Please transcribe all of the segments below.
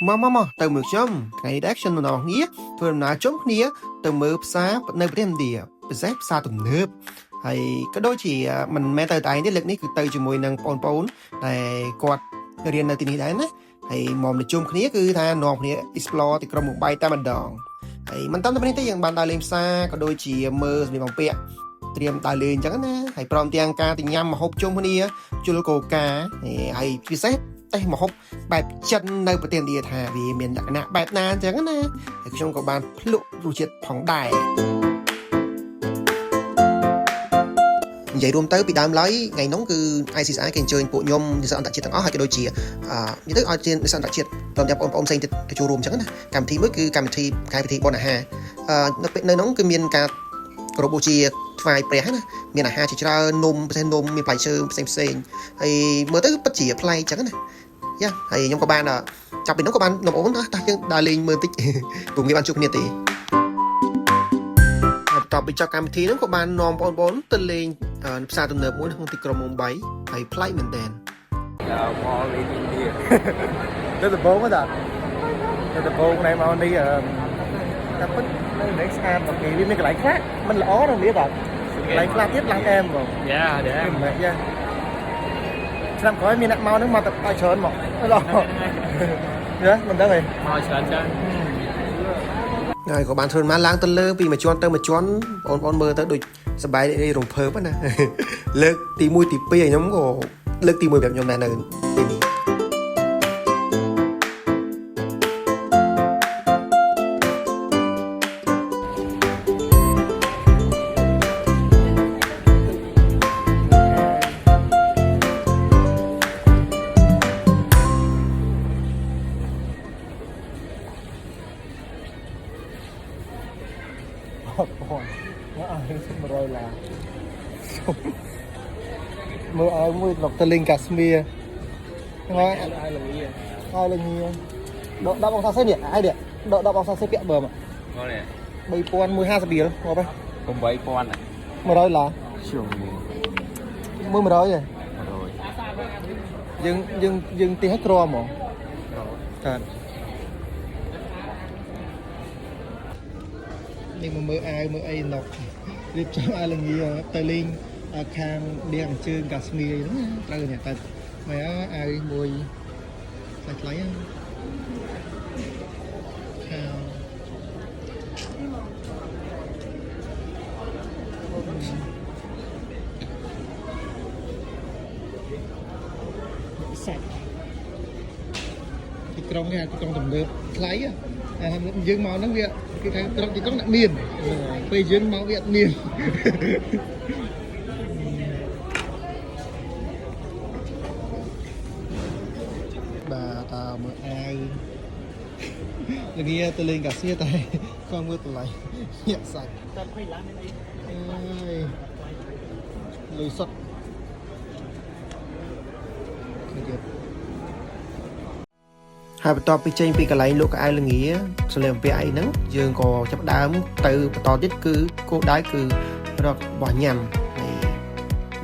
មកទៅមើលខ្ញុំថ្ងៃនេះ action ម្ដងគ្នាធ្វើដំណើរជុំគ្នាទៅមើលផ្សារនៅប្រទេសឥណ្ឌាពិសេសផ្សារទំនើបហើយក៏ដូចជាមិនមែនទៅតែឯងទេលើកនេះគឺទៅជាមួយនឹងបងប្អូនដែលគាត់រៀននៅទីនេះដែរណាហើយមកជុំគ្នាគឺថានាំគ្នា explore ទីក្រុងមុំបៃតែម្ដងហើយមិនតាមតែនេះទេយើងបានដើរលេងផ្សារក៏ដូចជាមើលសម្លៀកបំពាក់ត្រៀមដើរលេងអញ្ចឹងណាហើយព្រមទាំងការទៅញ៉ាំម្ហូបជុំគ្នាជុលកូកាហើយពិសេសតែម្ហូបបែបចិននៅប្រទេសឥណ្ឌាថាវាមានលក្ខណៈបែបណាអញ្ចឹងណាហើយខ្ញុំក៏បានភ្លក់រសជាតិផងដែរនិយាយរួមទៅពីដើមឡើយថ្ងៃនោះគឺ ICSI គេអញ្ជើញពួកខ្ញុំនិស្សិតអន្តរជាតិទាំងអស់ហើយក៏ដូចជានិយាយទៅឲ្យជានិស្សិតអន្តរជាតិព្រមទាំងបងប្អូនផ្សេងទៀតទៅចូលរួមអញ្ចឹងណាកម្មវិធីមួយគឺកម្មវិធីកាយពិធីបុណ្យអាហារនៅពេលនៅនោះគឺមានការគោរពបូជាថ្វាយព្រះណាមានអាហារជាច្រើននំផ្សេងនំមានផ្លែឈើផ្សេងហើយមើលទៅពិតជាប្លែកអញ្ចឹងណាយ៉ាហើយខ្ញុំក៏បានចាប់ពីនោះក៏បានបងប្អូនតោះយើងដើរលេងមើលតិចព្រោះងាយបានជួបគ្នាទេបន្ទាប់ពីចប់កម្មវិធីនោះក៏បាននាំបងប្អូនទៅលេងផ្សារទំនើបមួយក្នុងទីក្រុងមុំបៃហើយប្លែកមែនតើមកលេងឥណ្ឌាទៅដំបងហ្នឹងទៅដំបងnàyមកនេះតែពិតនៅនេះស្អាតមកពីវាមានកន្លែងខ្លះមិនល្អណាស់នេះបាទកន្លែងខ្លះទៀតឡើងអែមបងយ៉ាឆ្នាំក្រោយមានអ្នកមកហ្នឹងមកតែឲ្យច្រើនមកដល់យ៉ាមិនដឹងទេមកច្រើនចាហើយក៏បានធ្វើមកឡើងទៅលើពីមួយជាន់ទៅមួយជាន់បងប្អូនមើលទៅដូចសប្បាយរំភើបណាលើកទី1ទី2ឲ្យខ្ញុំក៏លើកទី1ប្រាប់ខ្ញុំដែរនៅទីនេះបងមកឲ្យ100ឡាមើលឲ្យមួយដល់ទៅលេងកាស្មៀហ្នឹងហើយឲ្យលងៀ10អង្សាសេនេះអាយនេះ10អង្សាសេពាក់បើមកនេះ3150រៀលមកបែ8000 100ឡាជុំមើល100ទេយើងទីឲ្យក្រហ្មងកើតនេះមកមើលអាវមើលអីណុករៀបចំអាវលងាទៅលេងខាងដៀងជើងកាស្មៀហ្នឹងត្រូវនេះទៅមកអាវមួយថ្លៃហ្នឹងសាច់ទីក្រុងនេះទីក្រុងទំនើបថ្លៃយើងមកហ្នឹងវាគេថាក្រុងទីក្រុងអ្នកមានពេលយើងមកវាអត់មានបាទតើមើលអាវលងាទៅលេងកាសៀតែក៏មើលតម្លៃញាក់សាច់តែ20ឡានមានអីអើយលុយសុតហើយបន្ទាប់ពីចេញពីកន្លែងលក់កៅអៅលងាសម្លៀកបំពាក់អីហ្នឹងយើងក៏ចាប់ដើមទៅបន្តទៀតគឺគោលដៅគឺរករបស់ញ៉ាំហើយ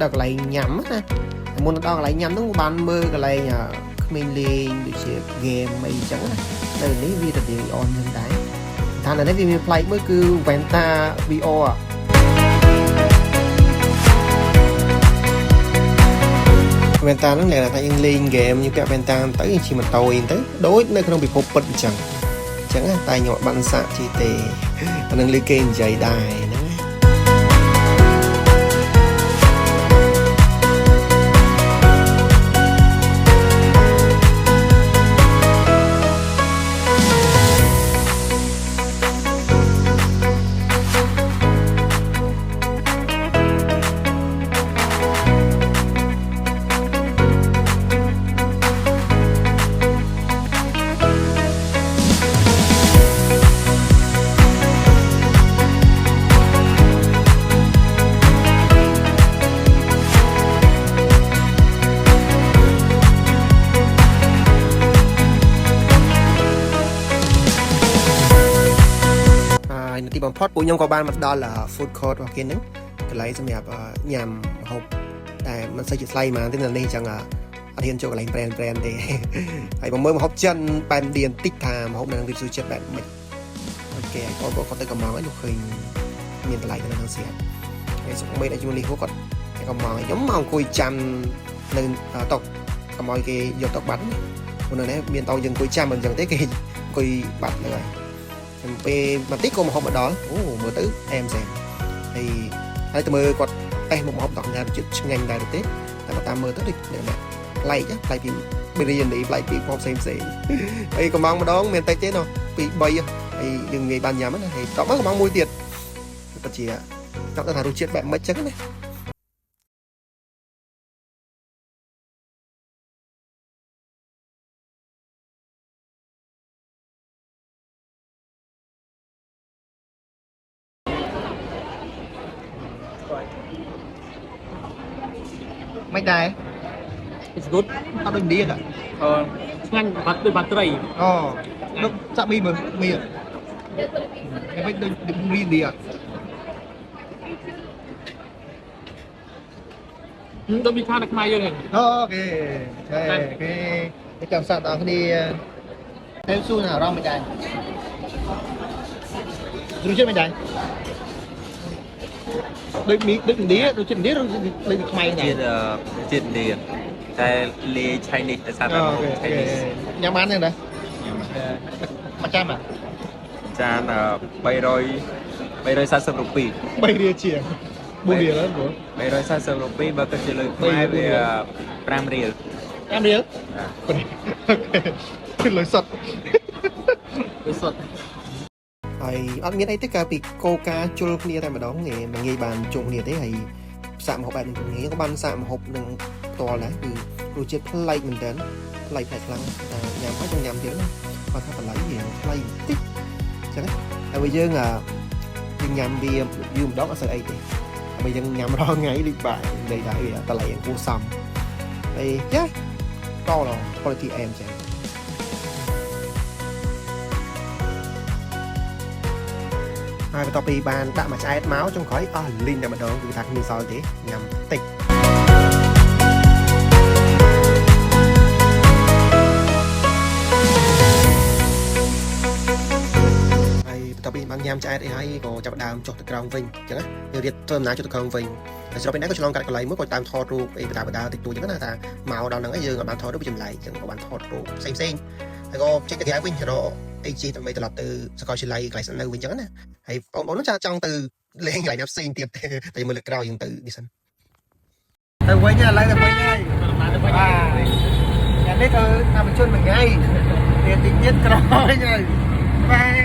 ដល់កន្លែងញ៉ាំណាមុនដល់កន្លែងញ៉ាំហ្នឹងបានមើលកន្លែងក្មេងលេងដូចជាហ្គេមអីចឹងណានៅនេះវាទៅលេងអនហ្នឹងដែរថានៅនេះវាមានប្លែកមួយគឺ Vanta VR Vanta ហ្នឹងlàថាយើងលេងហ្គេមយើងពាក់ Vanta ទៅយើងជិះម៉ូតូអីទៅដូចនៅក្នុងពិភពពិតអញ្ចឹងតែខ្ញុំអត់បានសាកជិះទេអានឹងលើគេនិយាយដែរហ្នឹងទីបំផុតពួកខ្ញុំក៏បានមកដល់ food court របស់គេហ្នឹងកន្លែងសម្រាប់ញ៉ាំម្ហូបតែមិនសូវជាថ្លៃហ្មងទេនៅនេះអញ្ចឹង អត់ហ៊ានចូលកន្លែង brand ទេហើយមកមើលមកហូបចិនបែបឥណ្ឌាបន្តិចថាមកហូបនៅនឹងវាស៊ូចិត្តបែបម៉េចអូខេហើយបងគាត់ទៅកំងហើយលោកឃើញមានតម្លៃនៅក្នុងស្រាប់ហើយសុខមេដែលជាមួយលីហូគាត់តែកំងខ្ញុំមកអង្គុយចាំនៅតុកកុំឲ្យគេយកតុកបាត់ព្រោះនៅនេះមានតោយើងអង្គុយចាំមិនអញ្ចឹងទេគេអង្គុយបាត់ហ្នឹងហើយពេលបន្តិចក៏មកហូបមកដល់អូមើលទៅអែមសែនហើយទៅមើលគាត់តេះមកហូបដល់ញ៉ាំជិតឆ្ងាញ់ដែរទេតែបើតាមមើលទៅដូចប្លែកពីបេរីយ៉ានីប្លែកពីផងផ្សេងហើយកំងម្ដងមានតិចទេណោះពី3ហើយយើងងាយបានញ៉ាំណាហើយតបមកកំងមួយទៀតពិតជាចង់ថារសជាតិបែបម៉េចចឹងណាមិនដែរ It's good អត់ដូចនេះទេ ឆ្ងាញ់បាត់ដូចបាត់ត្រី អូលោកសាក់មីមើលមីហើយមិនដូចមីនេះអត់ ដូចមានខានៅខ្មែរយើងហ្នឹង អូខេគេចាំសាក់ដល់គ្នាទៅសួរអារម្មណ៍មិនដែររសជាតិមិនដែរដូចមីដូចឥណ្ឌាដូចឥណ្ឌាឬដូចខ្មែរដែរ ជាតិនេះតែលេឆៃនេះតែសាប់តែឆៃនេះ ញ៉ាំបានទេណាមកចាំអា ចាន340រូបី 3រៀលជាង4រៀលហ្នឹងបង 340រូបីបើគិតជាលុយខ្មែរវា5រៀល 5រៀលគឺលុយសុទ្ធ វាសុទ្ធ ហើយអត់មានអីទេកាលពីកោកាជុលគ្នាតែម្ដងងាយមិនងាយបានជុំគ្នាទេហើយសាក់ម្ហូបបែបនេះគ្នាក៏បានសាក់ម្ហូបនឹងផ្ទាល់ដែរគឺរសជាតិប្លែកមែនទែនប្លែកខ្លាំងតែញ៉ាំហើយចង់ញ៉ាំទៀតណាគាត់ថាបន្លែវាប្លែកបន្តិចអញ្ចឹងហើយយើងញ៉ាំវាយូរម្ដងអត់ស្អីទេហើយយើងញ៉ាំរាល់ថ្ងៃដូចបាក់និយាយថាវាតម្លៃគួរសមហើយចាកោឡ quality អែមចឹងហើយបន្ទាប់ពីបានដាក់មួយឆ្អែតមកចុងក្រោយអស់លីងតែម្ដងគឺថាគ្មានសល់ទេញ៉ាំតិចហើយបន្ទាប់ពីបានញ៉ាំឆ្អែតអីហើយក៏ចាប់ដើមចុះទៅក្រោមវិញអញ្ចឹងណាយើងរៀបធ្វើដំណើរចុះទៅក្រោមវិញហើយស្របពេលហ្នឹងក៏ឆ្លងកាត់កន្លែងមួយក៏តាមថតរូបអីបដាបដាតិចតួចអញ្ចឹងណាថាមកដល់ហ្នឹងហើយយើងក៏បានថតរូបចម្លែកអញ្ចឹងក៏បានថតរូបផ្សេងហើយក៏ចេញទៅក្រៅវិញរកអីជីដើម្បីត្រឡប់ទៅសាកលវិទ្យាល័យកន្លែងស្នាក់នៅវិញអញ្ចឹងណាហើយបងប្អូនចង់ទៅលេងកន្លែងណាផ្សេងទៀតតែមើលលើក្រោយយើងទៅនេះសិនទៅវិញឥឡូវទៅវិញហើយបាទនេះទៅតាមបញ្ជូនមួយថ្ងៃទៀតក្រោយហើយបាទ